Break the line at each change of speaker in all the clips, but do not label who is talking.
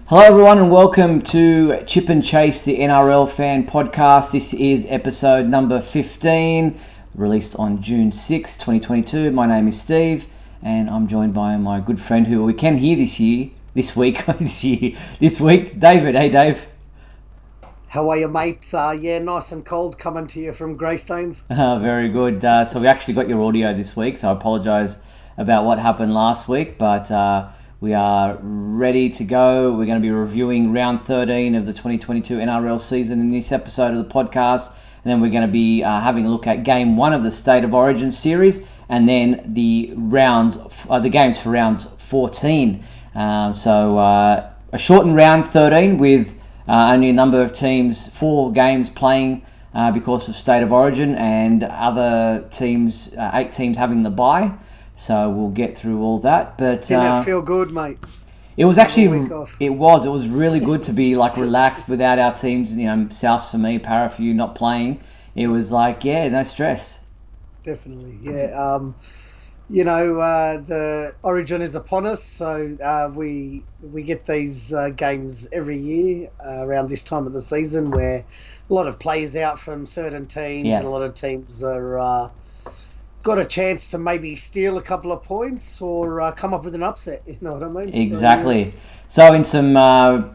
Hello everyone and welcome to Chip and Chase, the NRL Fan Podcast. This is episode number 15, released on June 6, 2022. My name is Steve and I'm joined by my good friend who we can hear this week, David. Hey Dave.
How are you, mates? Nice and cold coming to you from Greystones.
Very good. So we actually got your audio this week, so I apologise about what happened last week, but we are ready to go. We're going to be reviewing round 13 of the 2022 NRL season in this episode of the podcast. And then we're going to be having a look at game 1 of the State of Origin series and then the games for rounds 14. So a shortened round 13 with only a number of teams, 4 games playing because of State of Origin and other teams, 8 teams having the bye. So we'll get through all that, but
didn't it feel good, mate?
It was actually it was really good to be like relaxed without our teams. South for me, Para for you not playing. It was like no stress.
Definitely, yeah. The Origin is upon us, so we get these games every year around this time of the season, where a lot of players out from certain teams, and a lot of teams are. Got a chance to maybe steal a couple of points or come up with an upset, you know what I mean?
Exactly. So in some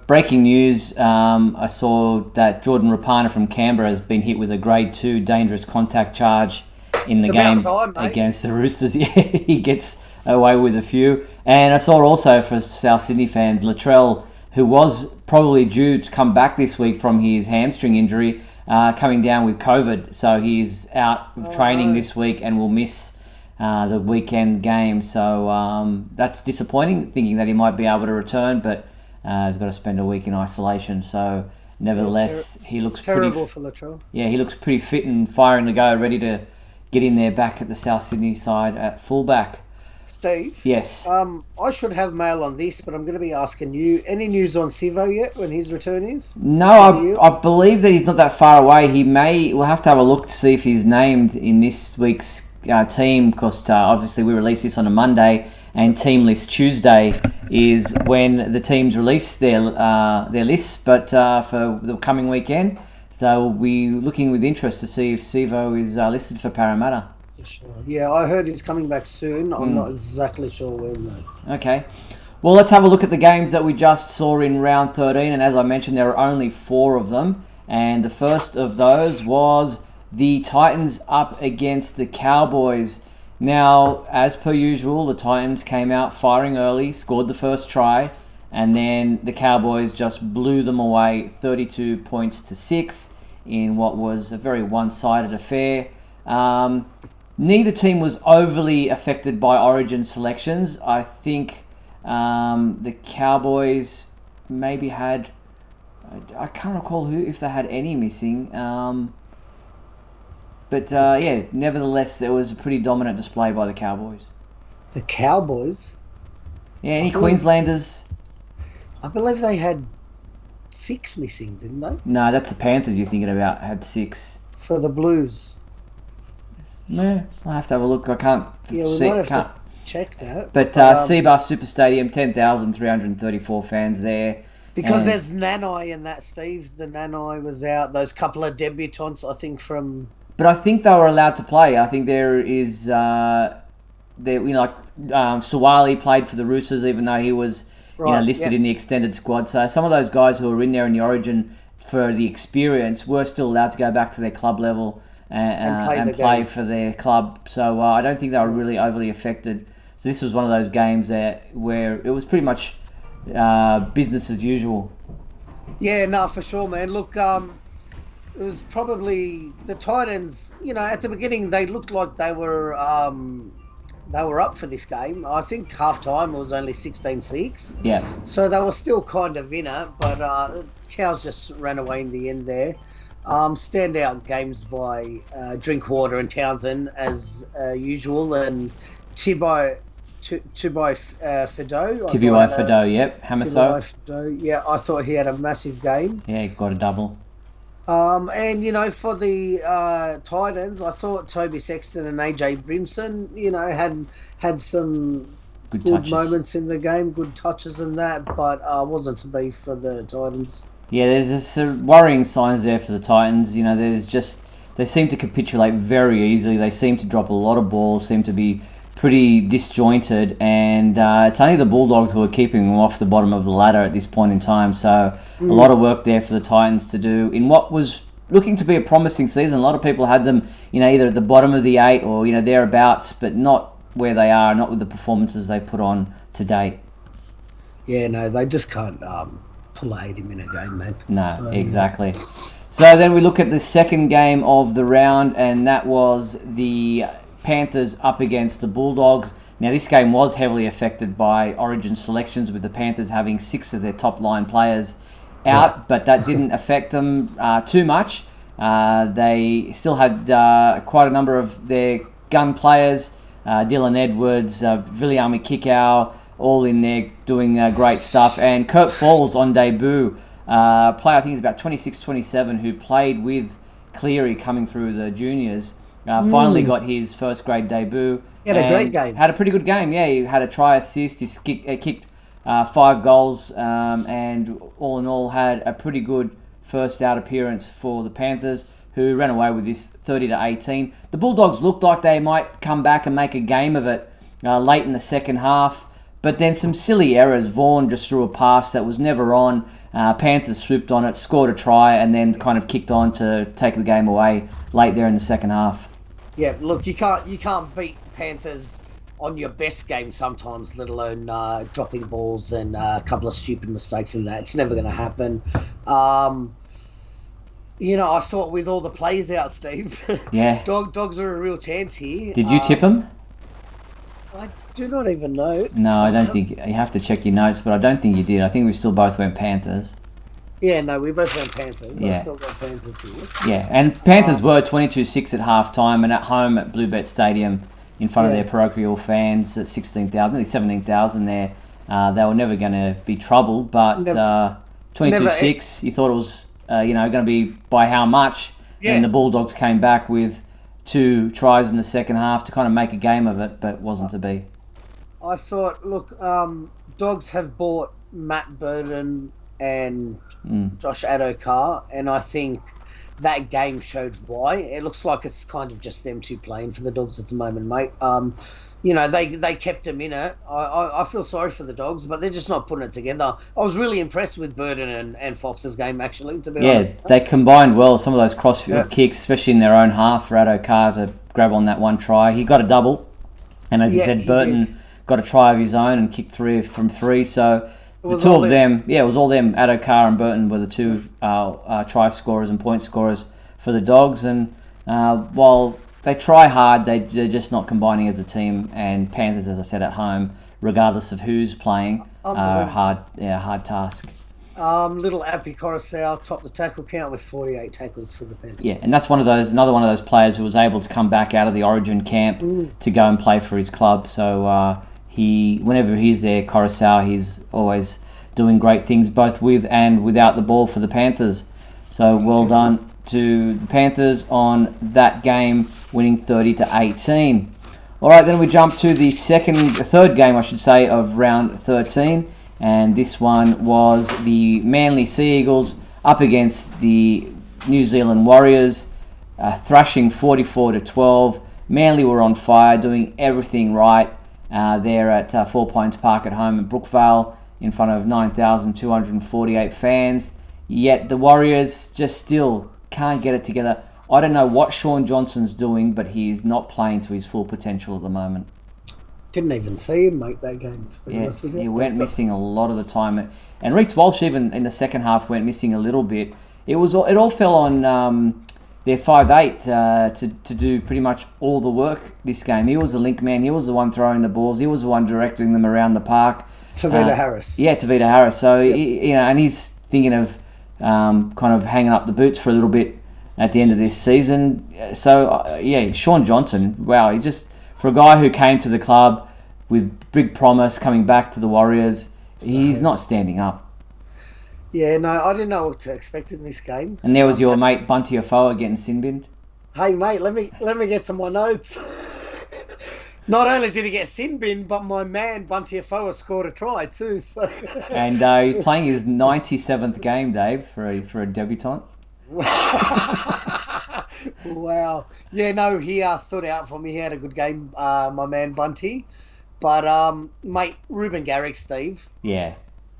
breaking news, I saw that Jordan Rapana from Canberra has been hit with a grade 2 dangerous contact charge in the game against the Roosters. Yeah, he gets away with a few. And I saw also for South Sydney fans, Latrell, who was probably due to come back this week from his hamstring injury, coming down with COVID, so he's out of training this week and will miss the weekend game. So that's disappointing, thinking that he might be able to return, but he's got to spend a week in isolation. So nevertheless, he looks
terrible for Latrell.
Yeah, he looks pretty fit and firing to go, ready to get in there back at the South Sydney side at fullback.
Steve?
Yes.
I should have mail on this, but I'm going to be asking you, any news on Sivo yet, when his return is?
No, I believe that he's not that far away. We'll have to have a look to see if he's named in this week's team, because obviously we release this on a Monday, and Team List Tuesday is when the teams release their lists, but for the coming weekend. So we'll be looking with interest to see if Sivo is listed for Parramatta.
Sure. Yeah, I heard he's coming back soon. I'm not exactly sure when though.
Okay. Well, let's have a look at the games that we just saw in round 13. And as I mentioned, there are only 4 of them. And the first of those was the Titans up against the Cowboys. Now, as per usual, the Titans came out firing early, scored the first try, and then the Cowboys just blew them away 32 points to 6 in what was a very one-sided affair. Neither team was overly affected by Origin selections. I think the Cowboys maybe had... I can't recall if they had any missing. Nevertheless, there was a pretty dominant display by the Cowboys.
The Cowboys?
Yeah, any Queenslanders?
I believe they had 6 missing, didn't they?
No, that's the Panthers you're thinking about, had 6.
For the Blues?
No, I'll have to have a look. I can't
see. Yeah, we might have to check that.
But Seabass Super Stadium, 10,334 fans there.
Because there's Nanai in that, Steve. The Nanai was out. Those couple of debutants, I think, from...
But I think they were allowed to play. I think there is... Suwali played for the Roosters, even though he was listed in the extended squad. So some of those guys who were in there in the Origin for the experience were still allowed to go back to their club level and play for their club. So I don't think they were really overly affected. So this was one of those games where it was pretty much business as usual.
Yeah, no, for sure, man. Look, it was probably the Titans. At the beginning they looked like they were up for this game. I think half time it was only 16-6.
Yeah.
So they were still kind of in it, but Cows just ran away in the end there. Standout games by Drinkwater and Townsend as usual, and Tibai Fido,
yep, Hamaso.
Yeah, I thought he had a massive game.
Yeah, he got a double.
And for the Titans, I thought Toby Sexton and AJ Brimson, had some
good
moments in the game, good touches and that, but wasn't to be for the Titans.
Yeah, there's some worrying signs there for the Titans. They seem to capitulate very easily. They seem to drop a lot of balls, seem to be pretty disjointed, and it's only the Bulldogs who are keeping them off the bottom of the ladder at this point in time. So a lot of work there for the Titans to do in what was looking to be a promising season. A lot of people had them, either at the bottom of the 8 or thereabouts, but not where they are, not with the performances they put on to date.
Yeah, no, they just can't pull 80 in a game, man.
No, exactly. So then we look at the second game of the round, and that was the Panthers up against the Bulldogs. Now, this game was heavily affected by Origin selections, with the Panthers having 6 of their top line players out, but that didn't affect them too much. They still had quite a number of their gun players, Dylan Edwards, Viliami Kikau, all in there doing great stuff. And Kurt Falls on debut, player I think he's about 26-27, who played with Cleary coming through the juniors, finally got his first grade debut.
He had a great game.
Had a pretty good game, yeah. He had a try assist, he kicked 5 goals, and all in all had a pretty good first out appearance for the Panthers, who ran away with this 30-18. The Bulldogs looked like they might come back and make a game of it late in the second half, but then some silly errors. Vaughan just threw a pass that was never on. Panthers swooped on it, scored a try, and then kind of kicked on to take the game away late there in the second half.
Yeah, look, you can't beat Panthers on your best game sometimes, let alone dropping balls and a couple of stupid mistakes in that. It's never going to happen. I thought with all the players out, Steve,
yeah,
dogs are a real chance here.
Did you tip them?
I do not even know.
No, I don't think. You have to check your notes, but I don't think you did. I think we still both went Panthers.
Yeah, no, we both went Panthers.
Yeah.
I still got Panthers here.
Yeah, and Panthers were 22-6 at half-time, and at home at Bluebet Stadium in front of their parochial fans at 16,000, nearly 17,000 there. They were never going to be troubled, but 22-6, you thought it was going to be by how much? Yeah. And the Bulldogs came back with 2 tries in the second half to kind of make a game of it, but wasn't to be.
I thought, look, Dogs have bought Matt Burton and Josh Adokar, and I think that game showed why. It looks like it's kind of just them two playing for the Dogs at the moment, mate. They kept them in it. I feel sorry for the Dogs, but they're just not putting it together. I was really impressed with Burton and Fox's game, actually, to be honest.
Yeah, they combined well. Some of those crossfield kicks, especially in their own half, for Adokar to grab on that one try. He got a double, and as you said, Burton got a try of his own and kicked 3 from 3, so the two of them, it was all them. Adokar and Burton were the 2 try scorers and point scorers for the Dogs, and while they try hard, they're just not combining as a team. And Panthers, as I said, at home, regardless of who's playing, hard task.
Little Appy Coruscant topped the tackle count with 48 tackles for the Panthers.
Yeah, and that's another one of those players who was able to come back out of the Origin camp to go and play for his club. So whenever he's there, Coruscant, he's always doing great things both with and without the ball for the Panthers. So well done to the Panthers on that game, winning 30-18. All right, then we jump to the third game, I should say, of round 13, and this one was the Manly Sea Eagles up against the New Zealand Warriors, thrashing 44-12. Manly were on fire, doing everything right there at 4 Points Park at home at Brookvale in front of 9,248 fans. Yet the Warriors just still can't get it together. I don't know what Sean Johnson's doing, but he's not playing to his full potential at the moment.
Didn't even see him make that game.
He went missing a lot of the time. And Reece Walsh, even in the second half, went missing a little bit. It all fell on their 5'8" to do pretty much all the work this game. He was the link man. He was the one throwing the balls. He was the one directing them around the park.
Tavita Harris.
Yeah, Tavita Harris. So, and he's thinking of kind of hanging up the boots for a little bit at the end of this season. So, Sean Johnson, wow, he just, for a guy who came to the club with big promise coming back to the Warriors, he's not standing up.
Yeah, no, I didn't know what to expect in this game.
And there was your mate Bunty Afoa getting sin binned.
Hey, mate, let me get to my notes. Not only did he get sin bin, but my man Bunty Afoa scored a try too. So.
And he's playing his 97th game, Dave, for a debutant.
Wow. Yeah, no, he stood out for me. He had a good game, my man Bunty. But, mate, Ruben Garrick, Steve.
Yeah.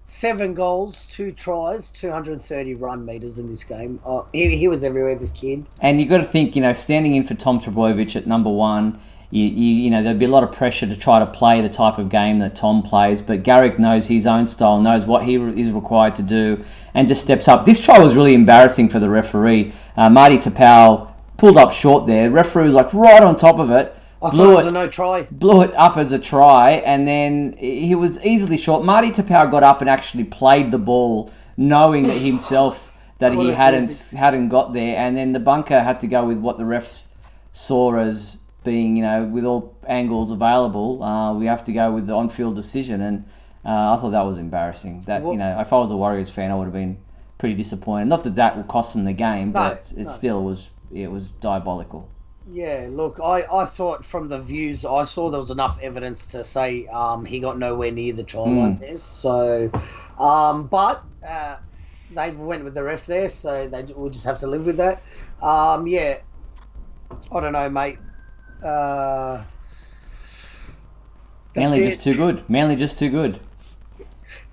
7 goals, 2 tries, 230 run meters in this game. He was everywhere, this kid.
And you've got to think, standing in for Tom Trbojevic at number 1, you know, there'd be a lot of pressure to try to play the type of game that Tom plays, but Garrick knows his own style, knows what he is required to do, and just steps up. This try was really embarrassing for the referee. Marty Tapau pulled up short there. Referee was like right on top of it.
I thought it was a no try.
Blew it up as a try, and then he was easily short. Marty Tapau got up and actually played the ball, knowing that himself that he hadn't got there, and then the bunker had to go with what the ref saw as being, with all angles available, we have to go with the on-field decision, and I thought that was embarrassing. That if I was a Warriors fan, I would have been pretty disappointed. Not that will cost them the game, but it still was diabolical.
Yeah, look, I thought from the views I saw there was enough evidence to say he got nowhere near the try line there. So, but they went with the ref there, so we'll just have to live with that. Yeah, I don't know, mate.
Manly just too good. Manly just too good.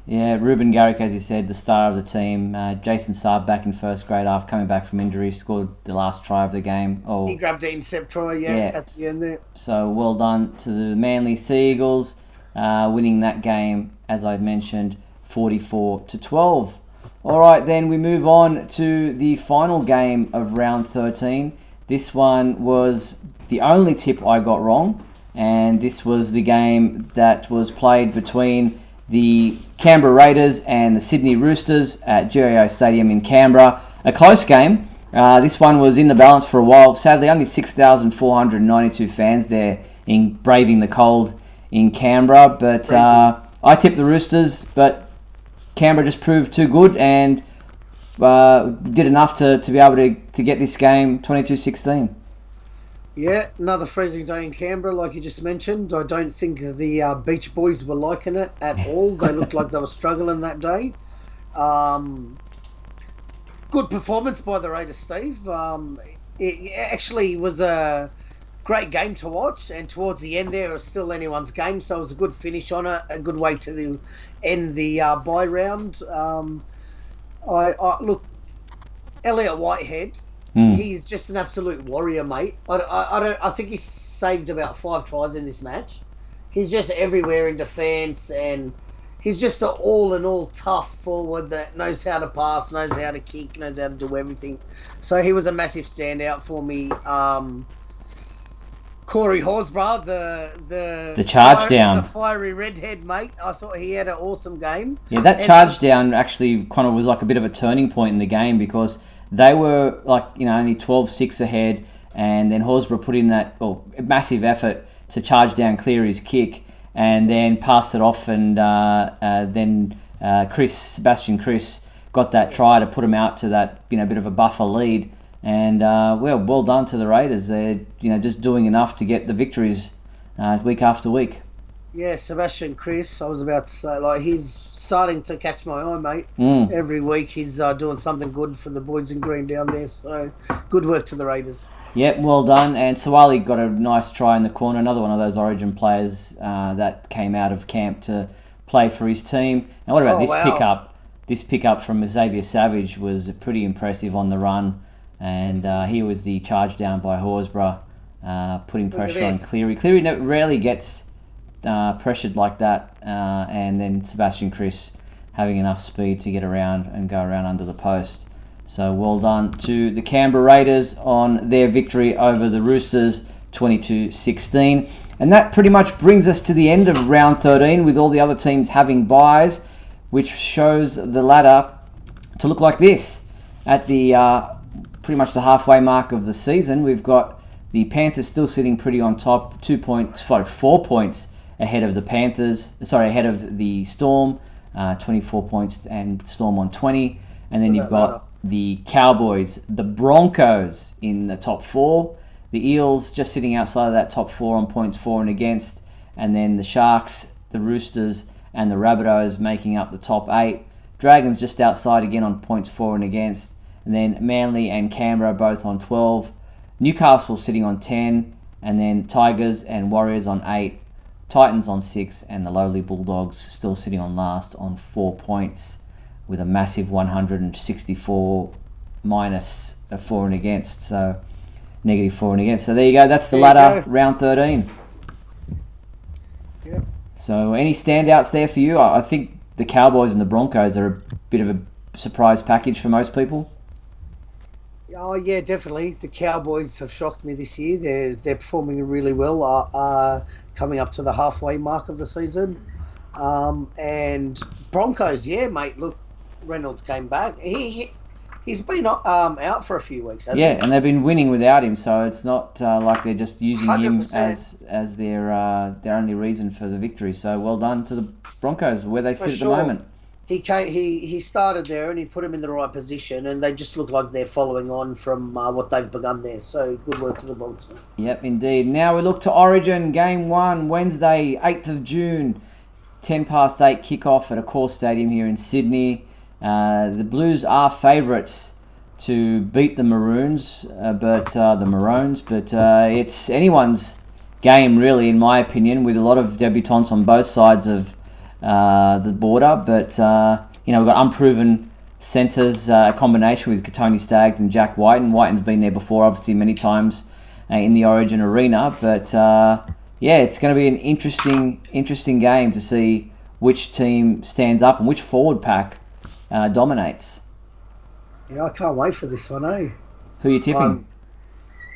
Yeah, Ruben Garrick, as you said, the star of the team. Jason Saab back in first grade after coming back from injury, scored the last try of the game.
He grabbed the intercept try, at the end there.
So well done to the Manly Sea Eagles, winning that game, as I mentioned, 44-12. All right, then we move on to the final game of round 13. This one was the only tip I got wrong, and this was the game that was played between the Canberra Raiders and the Sydney Roosters at GIO Stadium in Canberra. A close game. This one was in the balance for a while. Sadly, only 6,492 fans there in braving the cold in Canberra. But I tipped the Roosters, but Canberra just proved too good and did enough to be able to get this game 22-16.
Yeah, another freezing day in Canberra, like you just mentioned. I don't think the Beach Boys were liking it at all. They looked like they were struggling that day. Good performance by the Raiders, Steve. It actually was a great game to watch, and towards the end there, it was still anyone's game, so it was a good finish on it, a good way to end the bye round. Look, Elliot Whitehead. He's just an absolute warrior, mate. I think he saved about 5 tries in this match. He's just everywhere in defence, and he's just an all-in-all tough forward that knows how to pass, knows how to kick, knows how to do everything. So he was a massive standout for me. Corey Horsburgh, the charge down, the fiery redhead, mate. I thought he had an awesome game.
Yeah, that charge down actually kind of was like a bit of a turning point in the game, because they were only 12-6 ahead, and then Horsburgh put in that massive effort to charge down, clear his kick, and then pass it off, and then Sebastian Chris got that try to put him out to that bit of a buffer lead, and well done to the Raiders. They're just doing enough to get the victories week after week.
Yeah, Sebastian Chris, I was about to say, he's starting to catch my eye, mate. Every week he's doing something good for the boys in green down there, so good work to the Raiders.
Yep, well done. And Sawali got a nice try in the corner, another one of those Origin players that came out of camp to play for his team. And what about pickup? This pickup from Xavier Savage was pretty impressive on the run, and he was the charge down by Horsburgh, putting pressure on Cleary. Cleary rarely gets pressured like that, and then Sebastian Chris having enough speed to get around and go around under the post. So well done to the Canberra Raiders on their victory over the Roosters, 22-16. And that pretty much brings us to the end of round 13, with all the other teams having byes, which shows the ladder to look like this. At the pretty much the halfway mark of the season, we've got the Panthers still sitting pretty on top, 4 points ahead of the ahead of the Storm, 24 points, and Storm on 20. And then you've got the Cowboys, the Broncos in the top 4, The Eels just sitting outside of that top 4 on points for and against, and then the Sharks, the Roosters, and the Rabbitohs making up the top 8. Dragons just outside again on points for and against, and then Manly and Canberra both on 12. Newcastle sitting on 10, and then Tigers and Warriors on 8. Titans on 6, and the lowly Bulldogs still sitting on last on 4 points with a massive 164 minus a for and against, so negative for and against. So there you go, that's the ladder, round 13.
Yep.
So any standouts there for you? I think the Cowboys and the Broncos are a bit of a surprise package for most people.
Oh yeah, definitely. The Cowboys have shocked me this year. They're performing really well. Coming up to the halfway mark of the season, and Broncos, yeah, mate. Look, Reynolds came back. He's been out for a few weeks, hasn't he?
And they've been winning without him, so it's not like they're just using
100%.
him as their only reason for the victory. So well done to the Broncos where they sit at the moment.
He started there and he put him in the right position, and they just look like they're following on from what they've begun there. So good work to the Broncos.
Yep, indeed. Now we look to Origin, Game 1, Wednesday, 8th of June, 10 past 8 kickoff at Accor Stadium here in Sydney. The Blues are favourites to beat the Maroons, but it's anyone's game really, in my opinion, with a lot of debutants on both sides of the border, but we've got unproven centres, a combination with Katoni Staggs and Jack Whiten. Whiten's been there before, obviously, many times in the Origin arena, but it's going to be an interesting game to see which team stands up and which forward pack dominates.
Yeah, I can't wait for this one, eh?
Who are you tipping?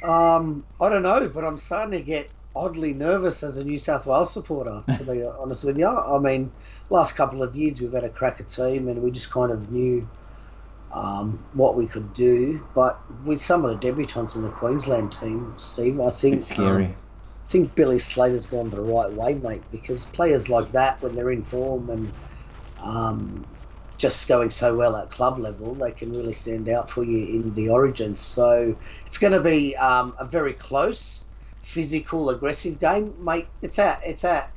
I don't know, but I'm starting to get oddly nervous as a New South Wales supporter, to be honest with you. I mean, last couple of years we've had a cracker team and we just kind of knew what we could do. But with some of the debutants in the Queensland team, Steve, I think
it's scary.
I think Billy Slater's gone the right way, mate, because players like that, when they're in form and just going so well at club level, they can really stand out for you in the Origins. So it's going to be a very close, physical, aggressive game, mate. It's at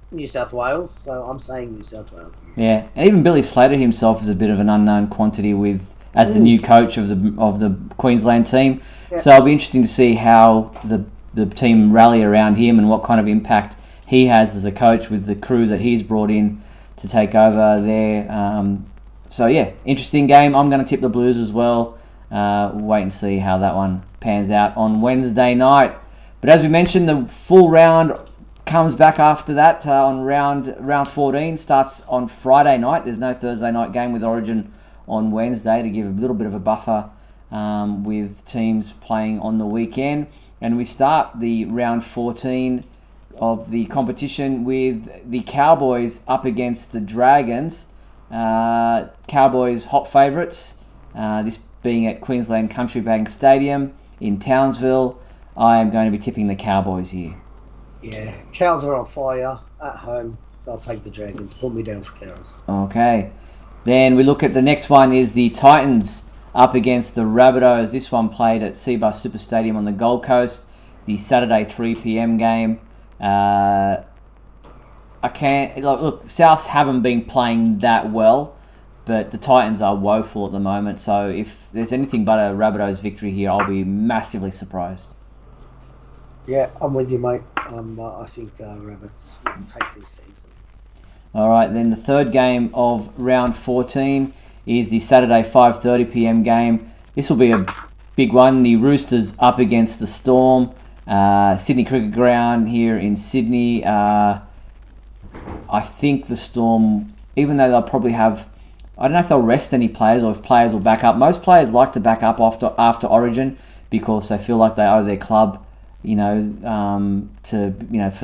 New South Wales, so I'm saying New South Wales.
Yeah, and even Billy Slater himself is a bit of an unknown quantity as the new coach of the Queensland team. Yeah. So it'll be interesting to see how the team rally around him and what kind of impact he has as a coach with the crew that he's brought in to take over there. Interesting game. I'm going to tip the Blues as well. Wait and see how that one pans out on Wednesday night. But as we mentioned, the full round comes back after that on round 14. Starts on Friday night. There's no Thursday night game with Origin on Wednesday to give a little bit of a buffer with teams playing on the weekend. And we start the round 14 of the competition with the Cowboys up against the Dragons. Cowboys hot favourites. This being at Queensland Country Bank Stadium in Townsville. I am going to be tipping the Cowboys here.
Yeah, Cows are on fire at home, so I'll take the Dragons. Put me down for Cows.
Okay. Then we look at the next one is the Titans up against the Rabbitohs. This one played at Seabus Super Stadium on the Gold Coast. The Saturday 3 p.m. game. Look, Souths haven't been playing that well, but the Titans are woeful at the moment. So if there's anything but a Rabbitohs victory here, I'll be massively surprised.
Yeah, I'm with you, mate. I think Rabbits will take this season.
All right, then the third game of round 14 is the Saturday 5:30 p.m. game. This will be a big one. The Roosters up against the Storm. Sydney Cricket Ground here in Sydney. I think the Storm, even though they'll probably have, I don't know if they'll rest any players or if players will back up. Most players like to back up after Origin because they feel like they owe their club, for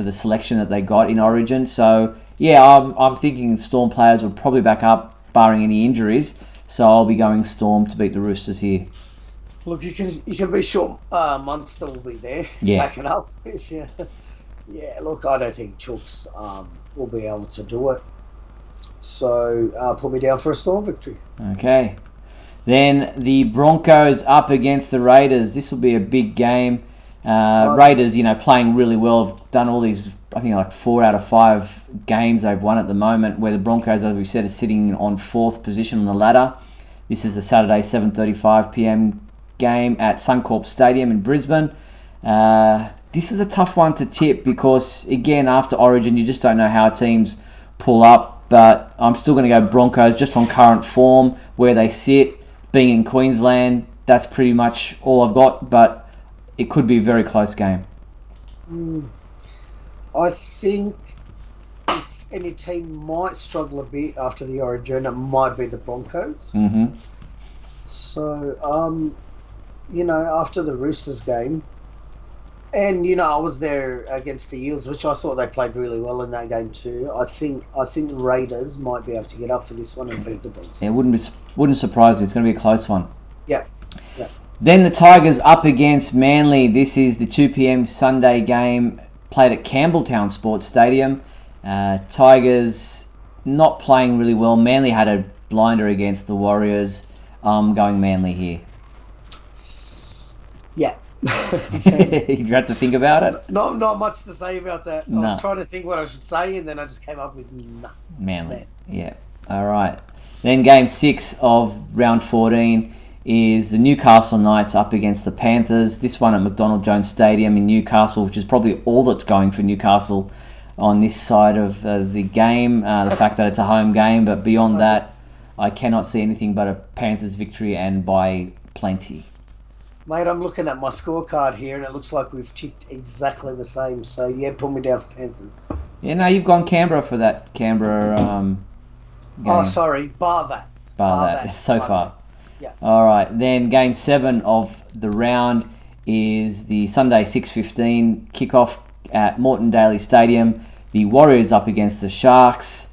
the selection that they got in Origin. So yeah, I'm thinking Storm players will probably back up, barring any injuries. So I'll be going Storm to beat the Roosters here.
Look, you can be sure Munster will be there backing up. Yeah, look, I don't think Chooks will be able to do it. So put me down for a Storm victory. Okay.
Then the Broncos up against the Raiders. This will be a big game. Raiders, playing really well. Have done all these, I think, like 4 out of 5 games they've won at the moment, where the Broncos, as we said, are sitting on 4th position on the ladder. This is a Saturday 7:35 p.m. game at Suncorp Stadium in Brisbane. This is a tough one to tip because, again, after Origin, you just don't know how teams pull up. But I'm still going to go Broncos just on current form, where they sit. Being in Queensland, that's pretty much all I've got. But it could be a very close game.
I think if any team might struggle a bit after the Origin, it might be the Broncos.
Mm-hmm.
So, after the Roosters game, and I was there against the Eels, which I thought they played really well in that game too. I think Raiders might be able to get up for this one and beat the Broncos.
It wouldn't surprise me. It's going to be a close one.
Yeah.
Then the Tigers up against Manly. This is the 2 p.m. Sunday game played at Campbelltown Sports Stadium. Tigers not playing really well. Manly had a blinder against the Warriors. I'm going Manly here.
Yeah.
You had to think about it?
Not much to say about that.
No.
I was trying to think what I should say, and then I just came up with
Manly. Yeah. All right. Then game 6 of round 14 is the Newcastle Knights up against the Panthers. This one at McDonald Jones Stadium in Newcastle, which is probably all that's going for Newcastle on this side of the game. The fact that it's a home game, but beyond that, I cannot see anything but a Panthers victory, and by plenty.
Mate, I'm looking at my scorecard here, and it looks like we've tipped exactly the same. So, yeah, put me down for Panthers.
Yeah, no, you've gone Canberra for that Canberra game.
Oh, sorry, bar that.
Bar that. So far.
Yeah.
All right, then game 7 of the round is the Sunday 6:15 kickoff at Moreton Daily Stadium. The Warriors up against the Sharks.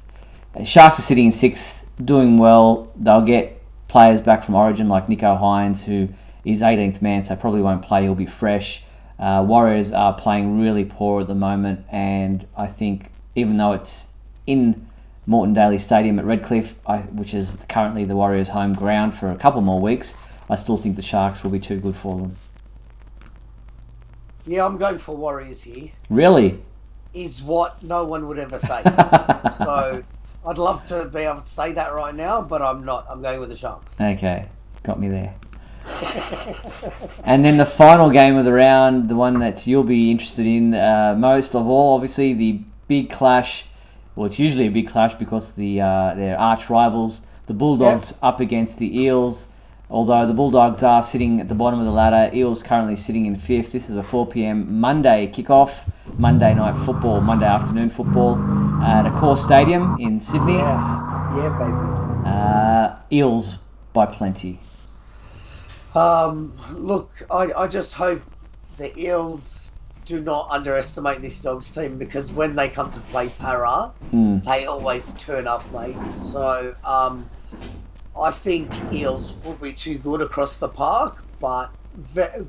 The Sharks are sitting in 6th, doing well. They'll get players back from Origin like Nico Hines, who is 18th man, so probably won't play. He'll be fresh. Warriors are playing really poor at the moment, and I think even though it's in Moreton Daily Stadium at Redcliffe, which is currently the Warriors' home ground for a couple more weeks, I still think the Sharks will be too good for them.
Yeah, I'm going for Warriors here.
Really?
Is what no one would ever say. So I'd love to be able to say that right now, but I'm not. I'm going with the Sharks.
Okay, got me there. And then the final game of the round, the one that you'll be interested in most of all, obviously the big clash. Well, it's usually a big clash because they're arch rivals. The Bulldogs up against the Eels. Although the Bulldogs are sitting at the bottom of the ladder, Eels currently sitting in 5th. This is a 4 p.m. Monday kickoff, Monday night football, Monday afternoon football at Accor Stadium in Sydney.
Yeah, baby.
Eels by plenty.
Look, I just hope the Eels do not underestimate this Dogs team, because when they come to play Para, they always turn up, mate. So I think Eels will be too good across the park, but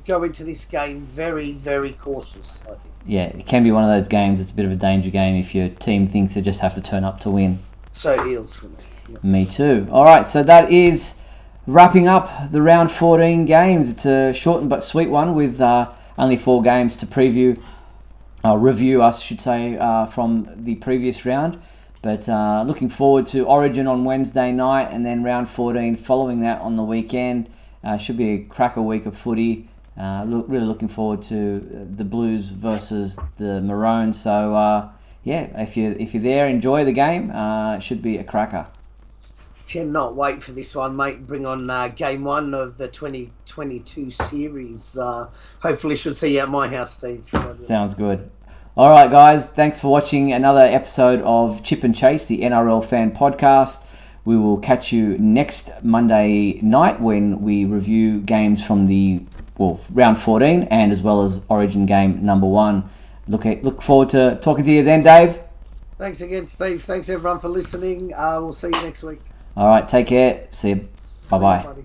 go into this game very, very cautious, I think.
Yeah, it can be one of those games. It's a bit of a danger game if your team thinks they just have to turn up to win.
So Eels for me. Yeah.
Me too. All right, so that is wrapping up the round 14 games. It's a short but sweet one with only 4 games to review, I should say, from the previous round. But looking forward to Origin on Wednesday night, and then round 14 following that on the weekend. Should be a cracker week of footy. Really looking forward to the Blues versus the Maroons. So if you're there, enjoy the game. It should be a cracker.
Cannot wait for this one, mate. Bring on game 1 of the 2022 series. Hopefully should see you at my house, Steve.
Sounds good. All right, guys. Thanks for watching another episode of Chip and Chase, the NRL Fan Podcast. We will catch you next Monday night when we review games from the round 14 and as well as Origin game number 1. Look forward to talking to you then, Dave.
Thanks again, Steve. Thanks everyone for listening. We'll see you next week.
All right, take care. See you. Bye-bye.